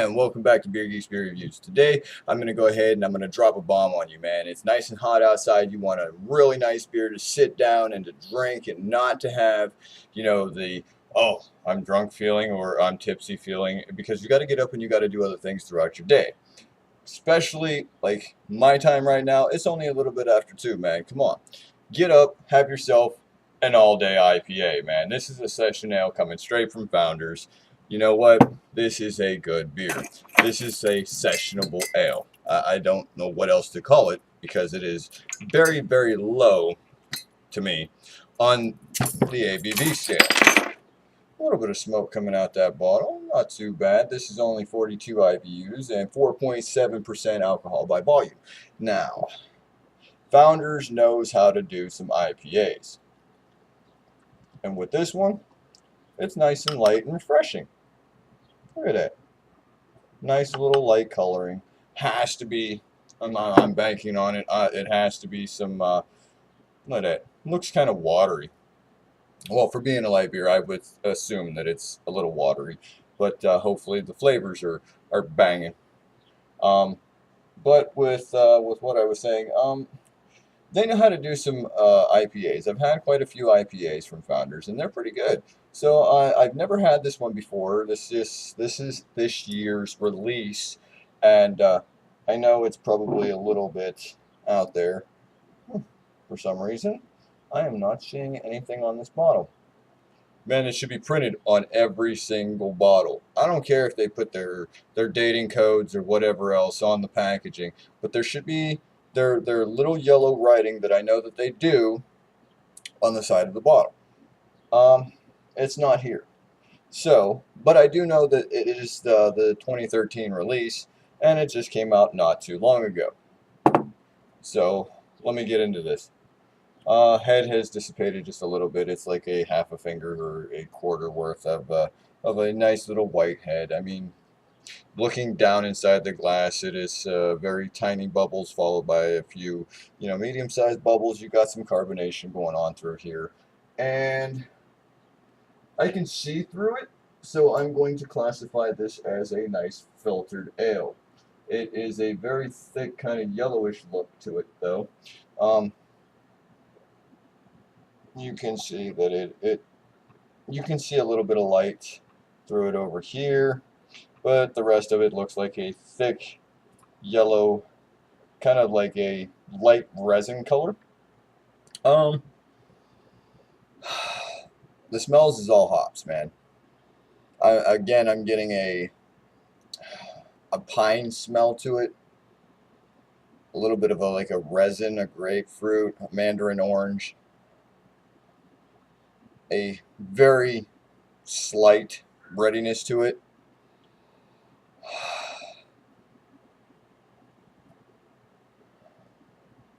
And welcome back to Beer Geeks Beer Reviews. Today, I'm going to go ahead and I'm going to drop a bomb on you, man. It's nice and hot outside. You want a really nice beer to sit down and to drink and not to have, oh, I'm drunk feeling or I'm tipsy feeling, because you got to get up and you got to do other things throughout your day. Especially like my time right now, it's only a little bit after 2, man. Come on. Get up, have yourself an all-day IPA, man. This is a session ale coming straight from Founders. You know what? This is a good beer. This is a sessionable ale. I don't know what else to call it because it is very, very low to me on the ABV scale. A little bit of smoke coming out that bottle. Not too bad. This is only 42 IBUs and 4.7% alcohol by volume. Now, Founders knows how to do some IPAs. And with this one, it's nice and light and refreshing. Look at that. Nice little light coloring. Has to be, I'm banking on it. It has to be some, look at that. Looks kind of watery. Well, for being a light beer, I would assume that it's a little watery. But hopefully the flavors are banging. But with what I was saying, they know how to do some IPAs. I've had quite a few IPAs from Founders, and they're pretty good. So I've never had this one before. This is this year's release, and I know it's probably a little bit out there. For some reason, I am not seeing anything on this bottle. Man, it should be printed on every single bottle. I don't care if they put their dating codes or whatever else on the packaging, but there should be their little yellow writing that I know that they do on the side of the bottle. It's not here. So, but I do know that it is the 2013 release, and it just came out not too long ago. So, let me get into this. Head has dissipated just a little bit. It's like a half a finger or a quarter worth of a nice little white head. I mean, looking down inside the glass, it is very tiny bubbles followed by a few, medium-sized bubbles. You got some carbonation going on through here, and I can see through it, so I'm going to classify this as a nice filtered ale. It is a very thick, kind of yellowish look to it, though. You can see that you can see a little bit of light through it over here, but the rest of it looks like a thick yellow, kind of like a light resin color. The smells is all hops, man. Again, I'm getting a pine smell to it, a little bit of like a resin, a grapefruit, a mandarin orange, a very slight breadiness to it.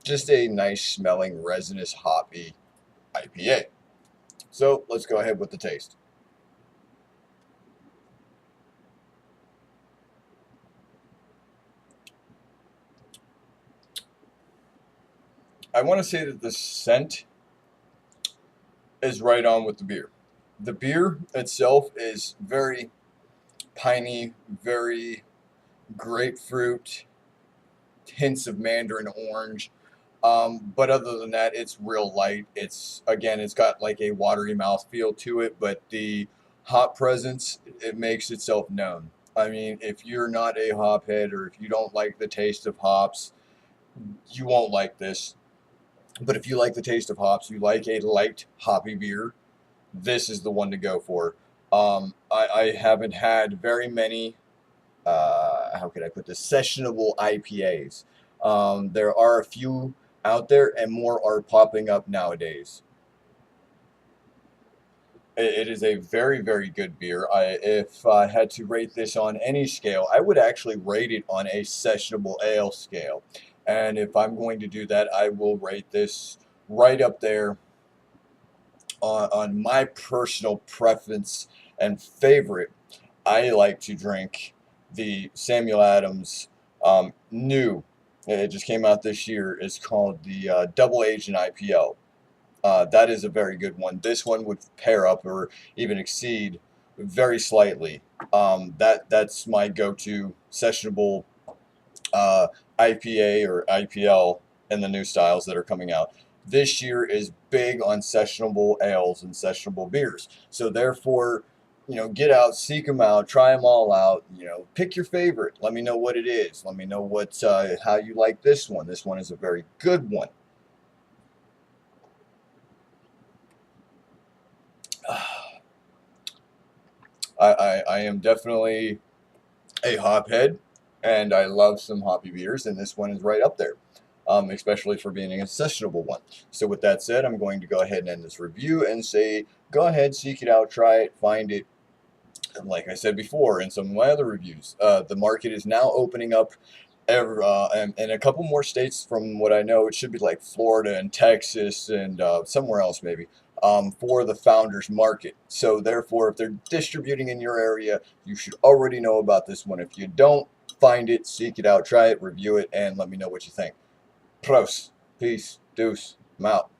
Just a nice smelling resinous hoppy IPA. So let's go ahead with the taste. I want to say that the scent is right on with the beer. The beer itself is very piney, very grapefruit, hints of mandarin orange. But other than that, it's real light. It's got like a watery mouthfeel to it, but the hop presence, it makes itself known. I mean, if you're not a hop head or if you don't like the taste of hops, you won't like this. But if you like the taste of hops, you like a light hoppy beer, this is the one to go for. I haven't had very many, how can I put this, sessionable IPAs. There are a few out there, and more are popping up nowadays. It is a very, very good beer. If I had to rate this on any scale, I would actually rate it on a sessionable ale scale. And if I'm going to do that, I will rate this right up there on my personal preference and favorite. I like to drink the Samuel Adams new. It just came out this year. It's called the Double Aged I.P.A. That is a very good one. This one would pair up or even exceed very slightly That's my go-to sessionable IPA or IPL in the new styles that are coming out. This year is big on sessionable ales and sessionable beers. So therefore, get out, seek them out, try them all out. Pick your favorite. Let me know what it is. Let me know how you like this one. This one is a very good one. I am definitely a hophead, and I love some hoppy beers, and this one is right up there, especially for being a sessionable one. So with that said, I'm going to go ahead and end this review and say, go ahead, seek it out, try it, find it. And like I said before in some of my other reviews, the market is now opening up and a couple more states from what I know. It should be like Florida and Texas and somewhere else maybe, for the founders market. So therefore, if they're distributing in your area, you should already know about this one. If you don't, find it, seek it out, try it, review it, and let me know what you think. Pros, peace, deuce, I'm out.